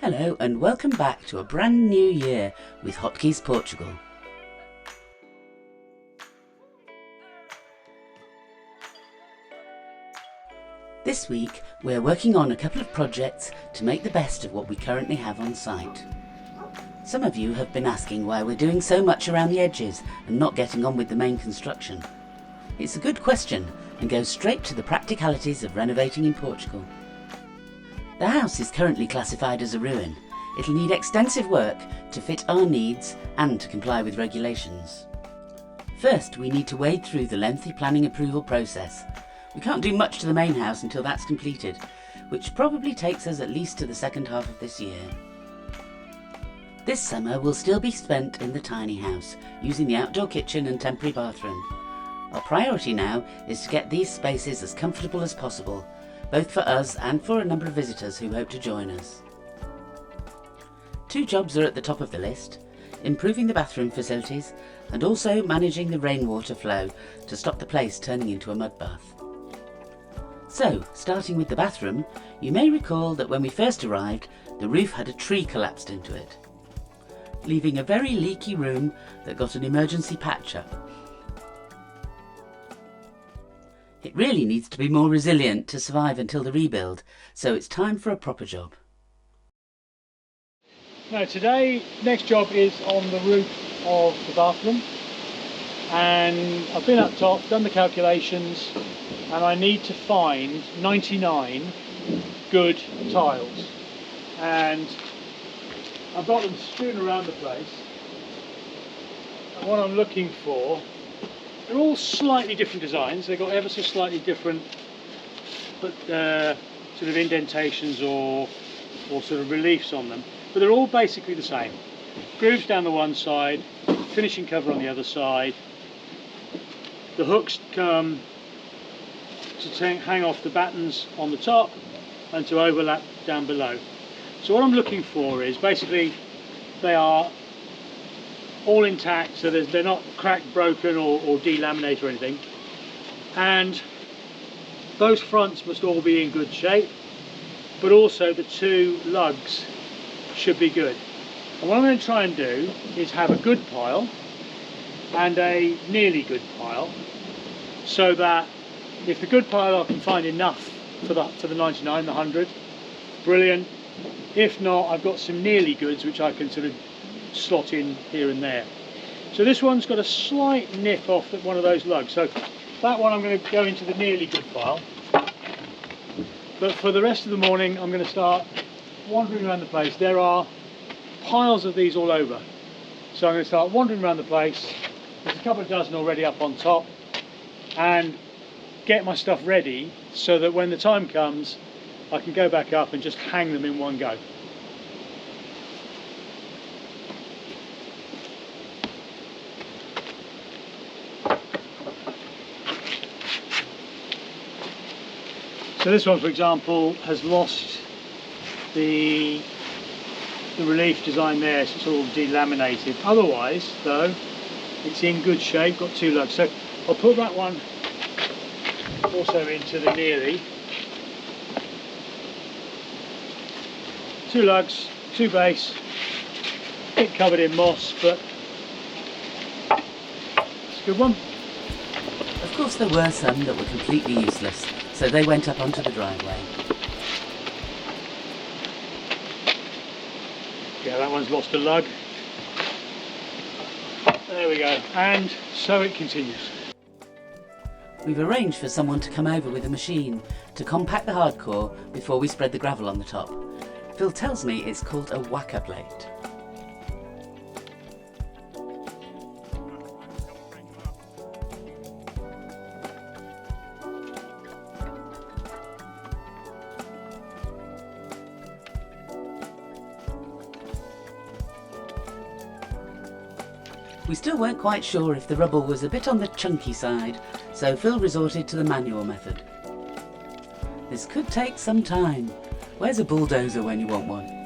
Hello and welcome back to a brand new year with Portuguese Portugal. This week we're working on a couple of projects to make the best of what we currently have on site. Some of you have been asking why we're doing so much around the edges and not getting on with the main construction. It's a good question and goes straight to the practicalities of renovating in Portugal. The house is currently classified as a ruin. It'll need extensive work to fit our needs and to comply with regulations. First, we need to wade through the lengthy planning approval process. We can't do much to the main house until that's completed, which probably takes us at least to the second half of this year. This summer will still be spent in the tiny house, using the outdoor kitchen and temporary bathroom. Our priority now is to get these spaces as comfortable as possible, both for us and for a number of visitors who hope to join us. Two jobs are at the top of the list: improving the bathroom facilities and also managing the rainwater flow to stop the place turning into a mud bath. So, starting with the bathroom, you may recall that when we first arrived, the roof had a tree collapsed into it, leaving a very leaky room that got an emergency patch up. It really needs to be more resilient to survive until the rebuild, so it's time for a proper job. Now today, next job is on the roof of the bathroom, and I've been up top, done the calculations, and I need to find 99 good tiles, and I've got them strewn around the place, and what I'm looking for, they're all slightly different designs. They've got ever so slightly different sort of indentations or sort of reliefs on them, but they're all basically the same. Grooves down the one side, finishing cover on the other side. The hooks come to hang off the battens on the top and to overlap down below. So what I'm looking for is basically they are all intact, so they're not cracked, broken or delaminated or anything, and those fronts must all be in good shape, but also the two lugs should be good. And what I'm going to try and do is have a good pile and a nearly good pile, so that if the good pile I can find enough for the 99, the 100, brilliant. If not, I've got some nearly goods which I can sort of slot in here and there. So this one's got a slight nip off one of those lugs, so that one I'm going to go into the nearly good pile. But for the rest of the morning I'm going to start wandering around the place. There are piles of these all over, so I'm going to start wandering around the place. There's a couple of dozen already up on top, and get my stuff ready so that when the time comes I can go back up and just hang them in one go. So this one, for example, has lost the relief design there, so it's all delaminated. Otherwise, though, it's in good shape, got two lugs. So I'll put that one also into the nearly. Two lugs, two base, a bit covered in moss, but it's a good one. Of course there were some that were completely useless, so they went up onto the driveway. Yeah, that one's lost a lug. There we go, and so it continues. We've arranged for someone to come over with a machine to compact the hardcore before we spread the gravel on the top. Phil tells me it's called a whacker plate. We still weren't quite sure if the rubble was a bit on the chunky side, so Phil resorted to the manual method. This could take some time. Where's a bulldozer when you want one?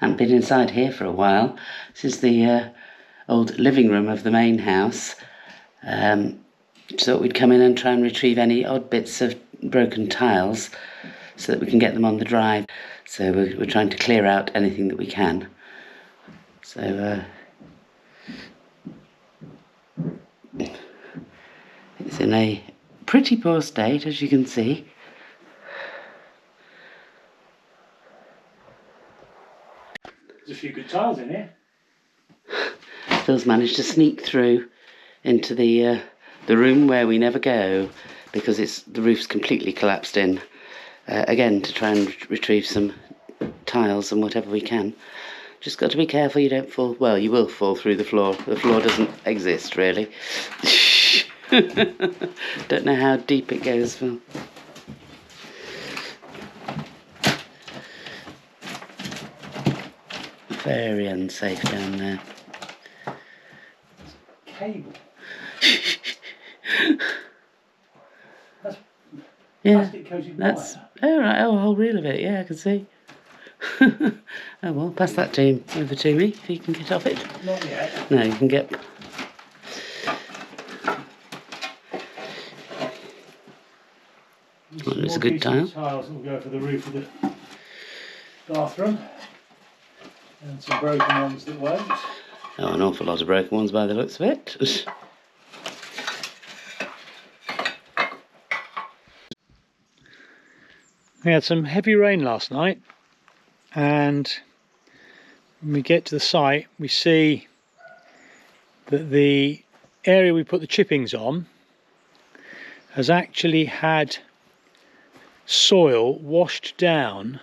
Haven't been inside here for a while. This is the old living room of the main house. Just thought we'd come in and try and retrieve any odd bits of broken tiles so that we can get them on the drive. So we're trying to clear out anything that we can. So it's in a pretty poor state, as you can see. There's a few good tiles in here. Phil's managed to sneak through into the room where we never go because the roof's completely collapsed in. Again, to try and retrieve some tiles and whatever we can. Just got to be careful you don't fall. Well, you will fall through the floor. The floor doesn't exist, really. Don't know how deep it goes, Phil. Very unsafe down there. Cable. Yeah, plastic coated that's wire. oh right, oh, a whole reel of it. Yeah, I can see. Oh well, pass that to him over to me if you can get off it. Not yet. No, you can get. Well, it's a good tile. Tiles that will go for the roof of the bathroom, and some broken ones that won't. Oh, an awful lot of broken ones by the looks of it. We had some heavy rain last night, and when we get to the site we see that the area we put the chippings on has actually had soil washed down.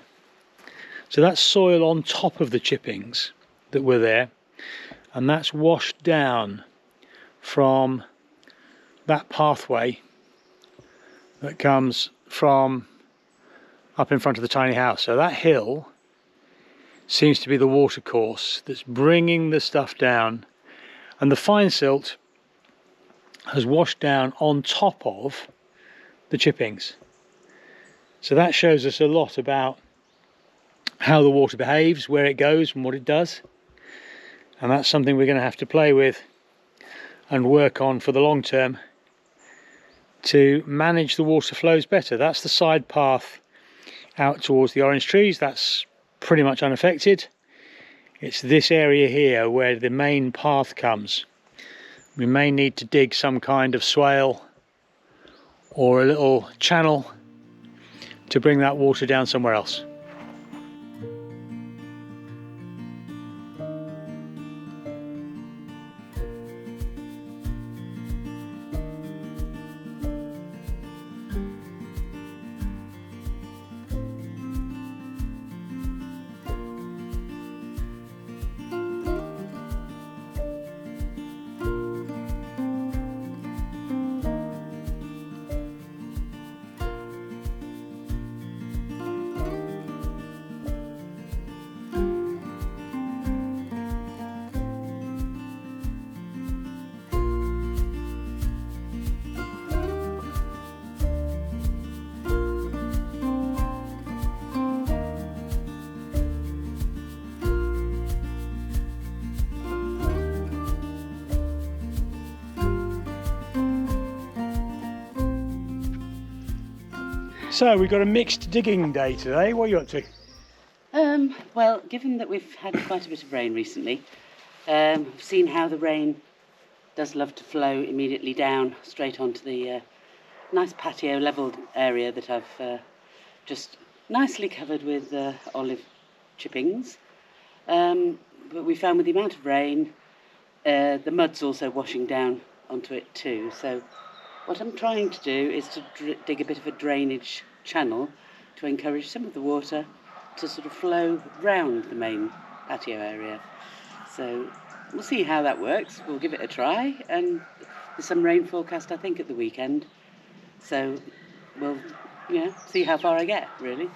So that's soil on top of the chippings that were there, and that's washed down from that pathway that comes from up in front of the tiny house. So that hill seems to be the water course that's bringing the stuff down, and the fine silt has washed down on top of the chippings. So that shows us a lot about how the water behaves, where it goes and what it does, and that's something we're going to have to play with and work on for the long term to manage the water flows better. That's the side path out towards the orange trees. That's pretty much unaffected. It's this area here where the main path comes. We may need to dig some kind of swale or a little channel to bring that water down somewhere else. So we've got a mixed digging day today. What are you up to? Well, given that we've had quite a bit of rain recently, I've seen how the rain does love to flow immediately down straight onto the nice patio levelled area that I've just nicely covered with olive chippings. But we found with the amount of rain, the mud's also washing down onto it too. So what I'm trying to do is to dig a bit of a drainage channel to encourage some of the water to sort of flow round the main patio area. So we'll see how that works. We'll give it a try, and there's some rain forecast I think at the weekend. So we'll see how far I get, really.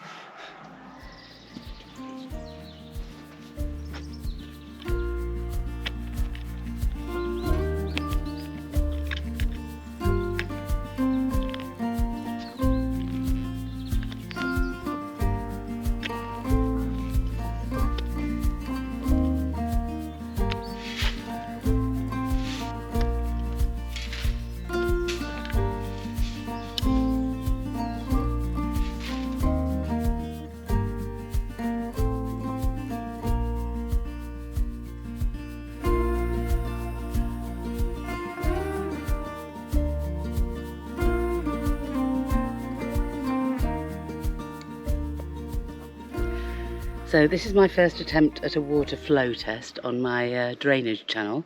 So this is my first attempt at a water flow test on my drainage channel.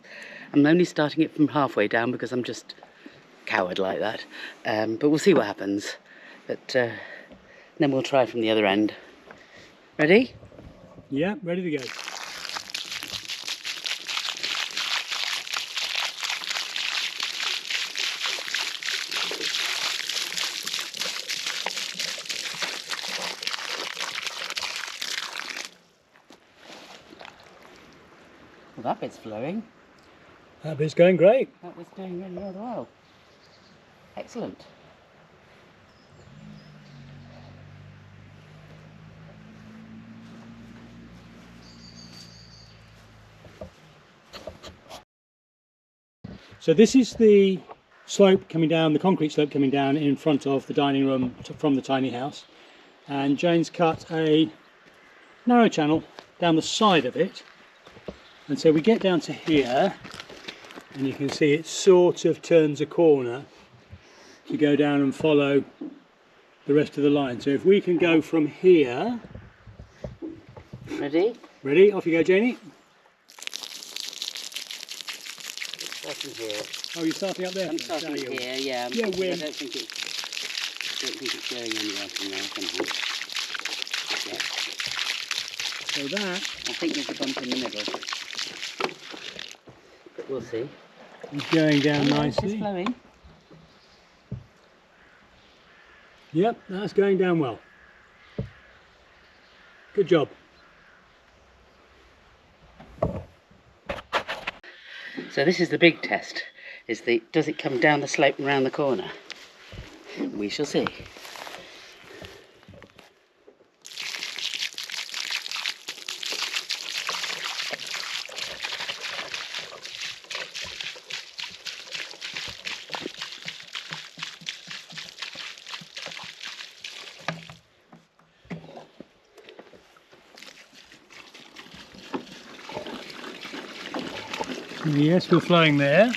I'm only starting it from halfway down because I'm just coward like that. But we'll see what happens. But then we'll try from the other end. Ready? Yeah, ready to go. Well, that bit's flowing. That bit's going great. That was doing really rather well. Excellent. So this is the slope coming down, the concrete slope coming down in front of the dining room from the tiny house. And Jane's cut a narrow channel down the side of it. And so we get down to here, and you can see it sort of turns a corner to go down and follow the rest of the line. So if we can go from here. Ready? Ready? Off you go, Janie. Starting here. Oh, you're starting up there? I'm starting here, yeah. Yeah, I don't think it's going anywhere from there somehow. Yeah. So that... I think there's a bump in the middle. But we'll see. It's going down nicely. It's flowing. Yep, that's going down well. Good job. So this is the big test. Does it come down the slope and round the corner? We shall see. Yes, we're flowing there.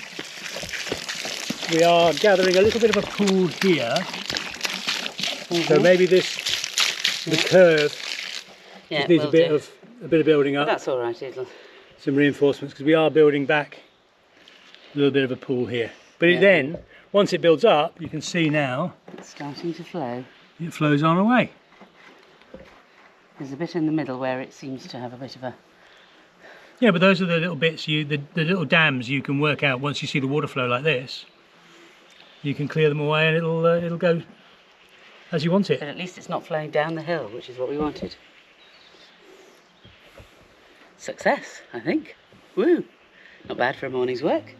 We are gathering a little bit of a pool here. So maybe the curve just needs a bit of building up. That's all right, it'll... Some reinforcements, because we are building back a little bit of a pool here. But then, once it builds up, you can see now It's starting to flow. it flows on away. There's a bit in the middle where it seems to have a bit of a... Yeah, but those are the little bits, the little dams you can work out once you see the water flow like this. You can clear them away and it'll go as you want it. But at least it's not flowing down the hill, which is what we wanted. Success, I think. Woo! Not bad for a morning's work.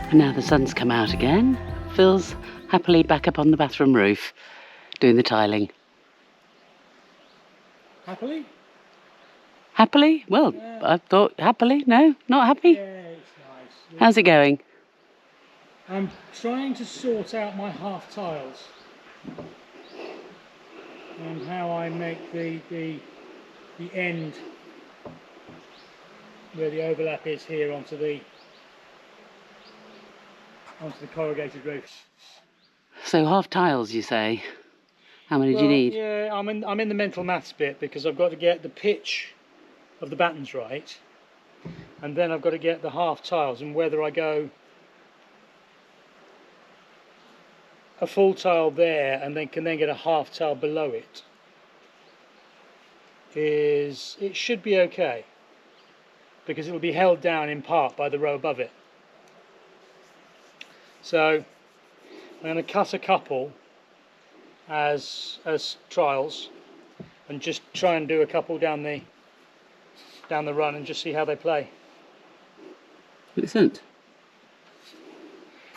And now the sun's come out again. Phil's happily back up on the bathroom roof, doing the tiling. Happily? Happily? Well, I thought happily. No, not happy? Yeah, it's nice. How's it going? I'm trying to sort out my half tiles and how I make the end where the overlap is here onto the corrugated roof. So half tiles, you say? How many do you need? Yeah, I'm in the mental maths bit, because I've got to get the pitch of the battens right, and then I've got to get the half tiles, and whether I go a full tile there and then can get a half tile below it, it should be okay, because it will be held down in part by the row above it. So I'm going to cut a couple as trials and just try and do a couple down the run and just see how they play. Excellent.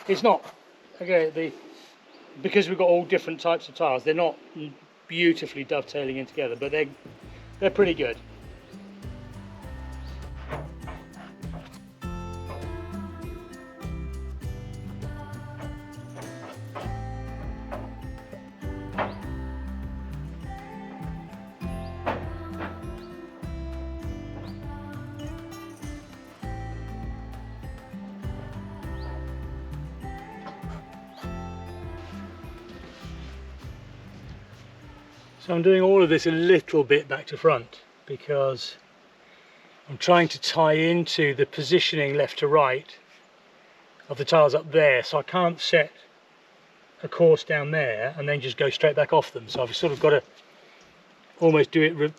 It's not, okay, because we've got all different types of tiles, they're not beautifully dovetailing in together, but they're pretty good. So I'm doing all of this a little bit back to front because I'm trying to tie into the positioning left to right of the tiles up there, so I can't set a course down there and then just go straight back off them. So I've sort of got to almost do it,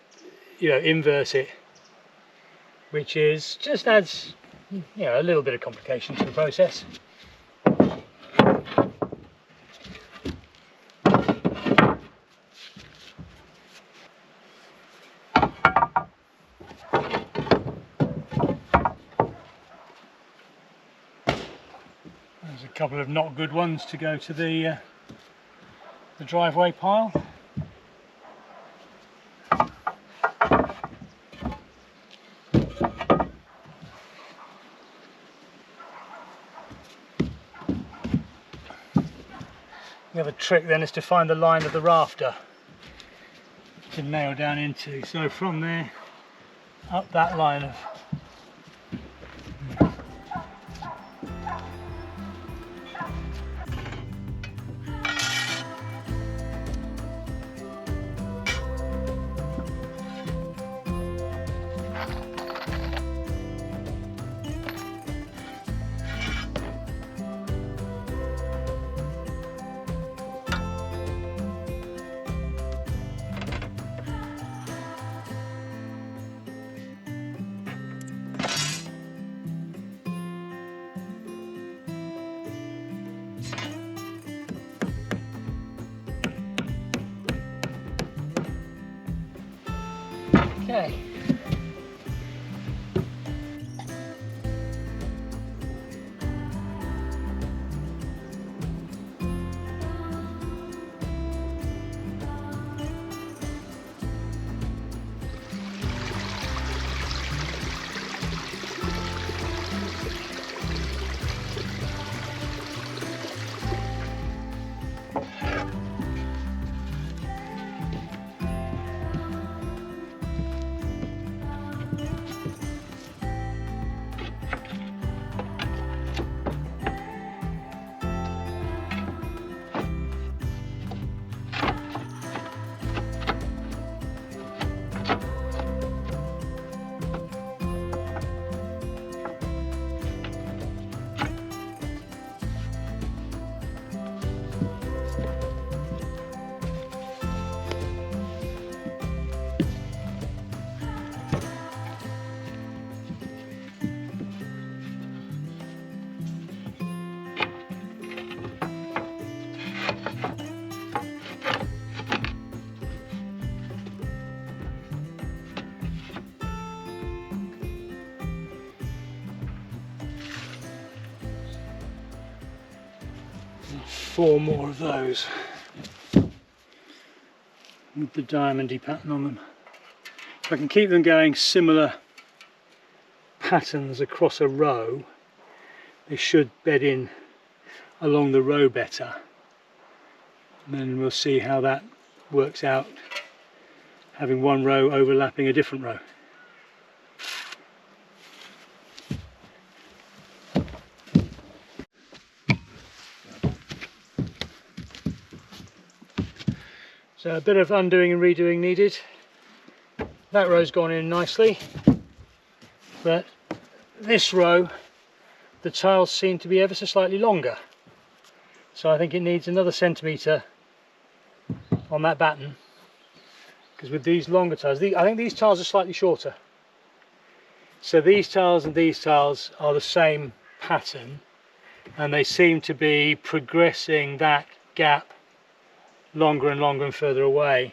inverse it, which just adds, a little bit of complication to the process. There's a couple of not good ones to go to the driveway pile. The other trick then is to find the line of the rafter to nail down into. So from there, up that line of okay. Four more of those with the diamondy pattern on them. If I can keep them going similar patterns across a row, they should bed in along the row better, and then we'll see how that works out, having one row overlapping a different row. So a bit of undoing and redoing needed. That row's gone in nicely, but this row, the tiles seem to be ever so slightly longer. So I think it needs another centimetre on that batten, because with these longer tiles, I think these tiles are slightly shorter. So these tiles and these tiles are the same pattern, and they seem to be progressing that gap longer and longer and further away.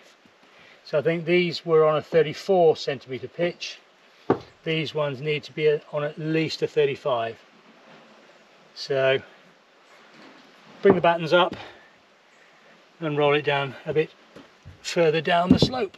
So I think these were on a 34 centimetre pitch. These ones need to be on at least a 35. So bring the battens up and roll it down a bit further down the slope.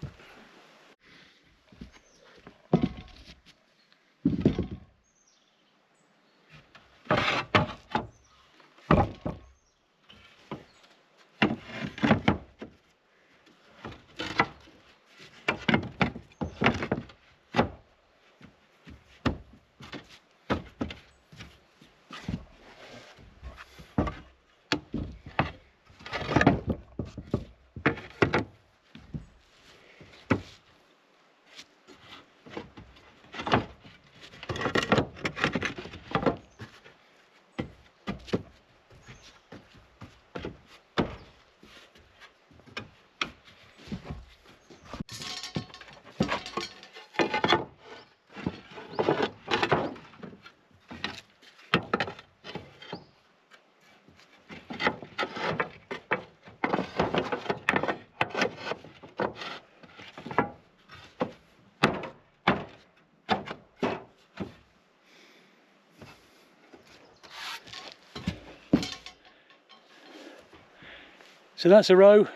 So that's a row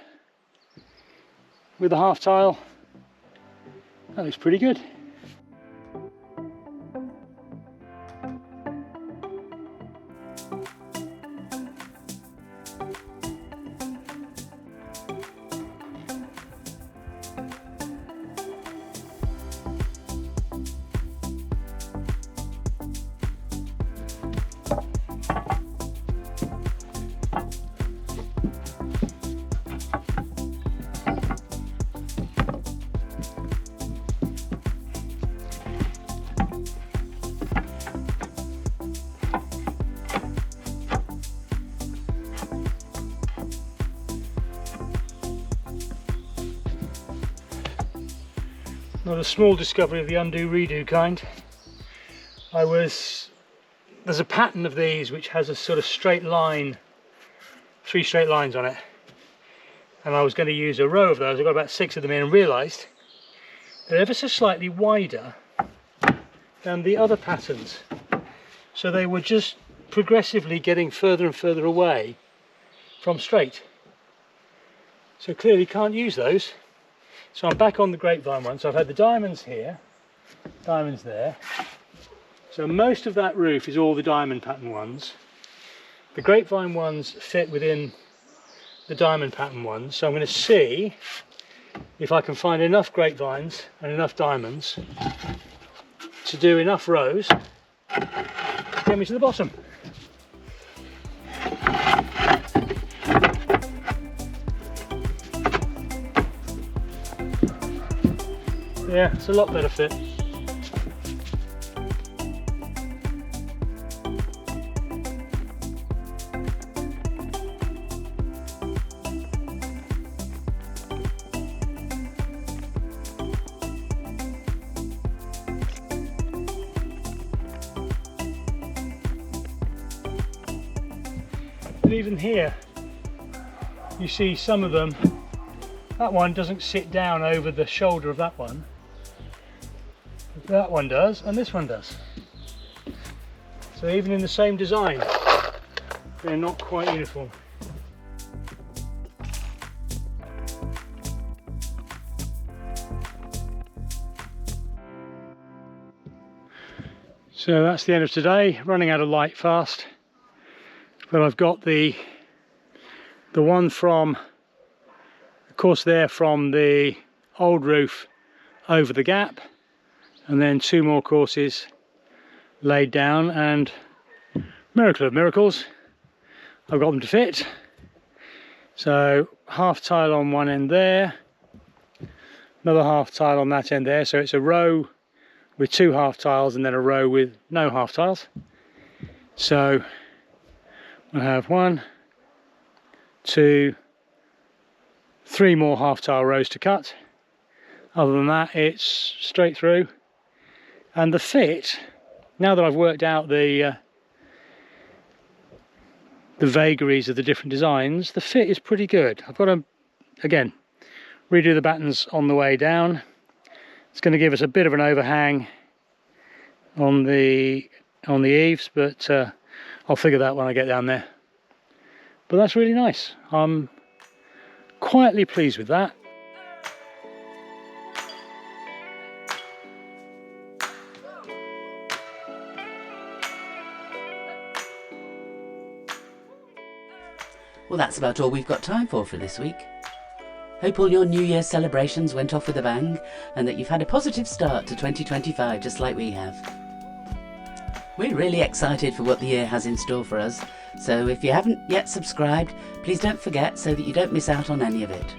with a half tile. That looks pretty good. Not a small discovery of the undo redo kind. There's a pattern of these which has a sort of straight line, 3 straight lines on it, and I was going to use a row of those. I got about 6 of them in and realised they're ever so slightly wider than the other patterns, so they were just progressively getting further and further away from straight, so clearly can't use those. So I'm back on the grapevine one. So I've had the diamonds here, diamonds there. So most of that roof is all the diamond pattern ones. The grapevine ones fit within the diamond pattern ones. So I'm going to see if I can find enough grapevines and enough diamonds to do enough rows to get me to the bottom. Yeah, it's a lot better fit. But even here, you see some of them, that one doesn't sit down over the shoulder of that one. That one does, and this one does. So even in the same design, they're not quite uniform. So that's the end of today. Running out of light fast, but I've got the one from, of course, there from the old roof over the gap, and then 2 more courses laid down, and miracle of miracles, I've got them to fit. So half tile on one end there, another half tile on that end there, so it's a row with 2 half tiles and then a row with no half tiles. So I have 1, 2, 3 more half tile rows to cut. Other than that, it's straight through. And the fit, now that I've worked out the vagaries of the different designs, the fit is pretty good. I've got to, again, redo the battens on the way down. It's going to give us a bit of an overhang on the eaves, but I'll figure that when I get down there. But that's really nice. I'm quietly pleased with that. Well, that's about all we've got time for this week. Hope all your New Year's celebrations went off with a bang and that you've had a positive start to 2025 just like we have. We're really excited for what the year has in store for us, so if you haven't yet subscribed, please don't forget so that you don't miss out on any of it.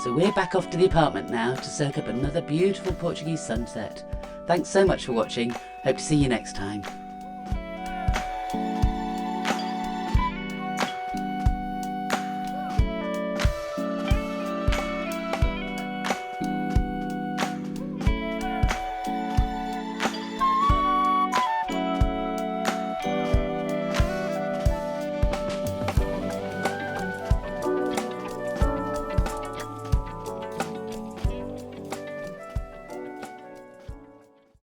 So we're back off to the apartment now to soak up another beautiful Portuguese sunset. Thanks so much for watching. Hope to see you next time.